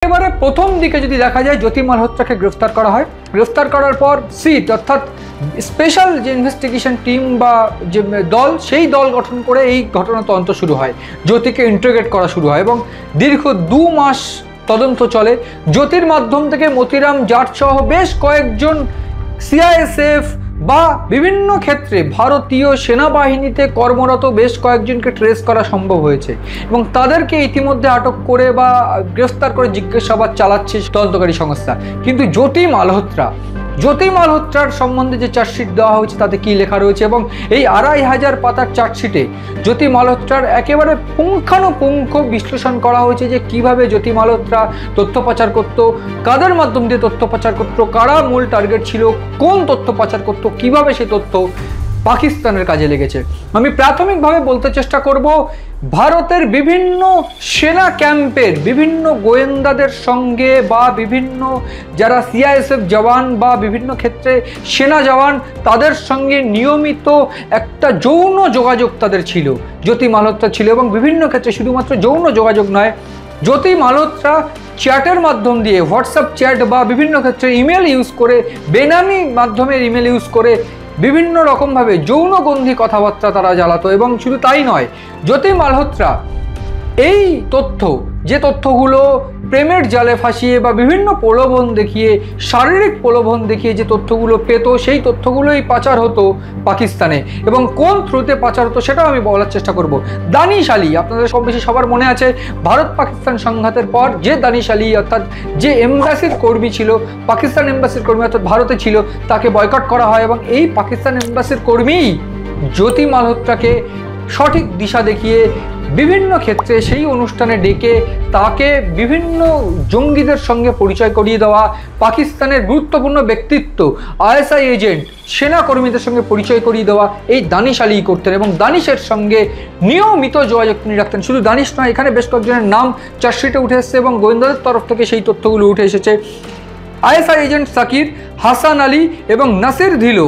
এবারে প্রথম দিকে যদি দেখা যায় জ্যোতি মালহোত্রাকে গ্রেফতার করা হয়, গ্রেফতার করার পর সিট অর্থাৎ স্পেশাল যে ইনভেস্টিগেশন টিম বা যে দল, সেই দল গঠন করে এই ঘটনা তদন্ত শুরু হয়, জ্যোতিকে ইন্টারোগেট করা শুরু হয় এবং দীর্ঘ 2 মাস তদন্ত চলে। জ্যোতির মাধ্যম থেকে মতিরাম জাট সহ বেশ কয়েকজন সিআইএসএফ বা বিভিন্ন ক্ষেত্রে ভারতীয় সেনাবাহিনীতে কর্মরত বেশ কয়েকজনকে ট্রেস করা সম্ভব হয়েছে এবং তাদেরকে ইতিমধ্যে আটক করে বা গ্রেফতার করে জিজ্ঞাসাবাদ চালাচ্ছে তদন্তকারী সংস্থা। কিন্তু জ্যোতি মালহোত্রার সম্বন্ধে যে চার্জশিট দেওয়া হয়েছে তাতে কি লেখা রয়েছে এবং এই 2500 পাতার চার্জশিটে জ্যোতি মালহোত্রার একেবারে পুঙ্খানুপুঙ্খ বিশ্লেষণ করা হয়েছে যে কিভাবে জ্যোতি মালহোত্রা তথ্য পাচার করত, কাদের মাধ্যম দিয়ে তথ্য পাচার করত, কারা মূল টার্গেট ছিল, কোন তথ্য পাচার করত, কিভাবে সেই তথ্য পাকিস্তানের কাজে লেগেছে। আমি প্রাথমিকভাবে বলতে চেষ্টা করব, ভারতের বিভিন্ন সেনা ক্যাম্পের বিভিন্ন গোয়েন্দাদের সঙ্গে বা বিভিন্ন যারা সিআইএসএফ জওয়ান বা বিভিন্ন ক্ষেত্রে সেনা জওয়ান, তাদের সঙ্গে নিয়মিত একটা যৌন যোগাযোগ তাদের ছিল, জ্যোতি মালহোত্রা ছিল। এবং বিভিন্ন ক্ষেত্রে শুধুমাত্র যৌন যোগাযোগ নয়, জ্যোতি মালহোত্রা চ্যাটের মাধ্যম দিয়ে, হোয়াটসঅ্যাপ চ্যাট বা বিভিন্ন ক্ষেত্রে ইমেল ইউজ করে, বেনামি মাধ্যমের ইমেল ইউজ করে বিভিন্ন রকমভাবে যৌনগন্ধি কথাবার্তা তারা জ্বালাতো। এবং শুধু তাই নয়, জ্যোতি মালহোত্রা এই যে তথ্যগুলো প্রেমের জালে ফাঁসিয়ে বা বিভিন্ন প্রলোভন দেখিয়ে, শারীরিক প্রলোভন দেখিয়ে যে তথ্যগুলো পেত, সেই তথ্যগুলোই পাচার হতো পাকিস্তানে। এবং কোন থ্রুতে পাচার হতো সেটাও আমি বলার চেষ্টা করব। দানিশ আলী, আপনাদের কম বেশি সবার মনে আছে, ভারত পাকিস্তান সংঘাতের পর যে দানিশ আলী অর্থাৎ যে এমবাসির কর্মী ছিল, পাকিস্তান এমবাসির কর্মী অর্থাৎ ভারতে ছিল, তাকে বয়কট করা হয় এবং এই পাকিস্তান এমবাসির কর্মী জ্যোতি মালহোত্রাকে সঠিক দিশা দেখিয়ে বিভিন্ন ক্ষেত্রে সেই অনুষ্ঠানে ডেকে তাকে বিভিন্ন জঙ্গিদের সঙ্গে পরিচয় করিয়ে দেওয়া, পাকিস্তানের গুরুত্বপূর্ণ ব্যক্তিত্ব, আইএসআই এজেন্ট, সেনাকর্মীদের সঙ্গে পরিচয় করিয়ে দেওয়া এই দানিশ আলী করতেন এবং দানিশের সঙ্গে নিয়মিত যোগাযোগ তিনি রাখতেন। শুধু দানিশ নয়, এখানে বেশ কয়েকজনের নাম চার্জশিটে উঠে এসেছে এবং গোয়েন্দাদের তরফ থেকে সেই তথ্যগুলো উঠে এসেছে। আইএসআই এজেন্ট সাকির, হাসান আলী এবং নাসির ধিলো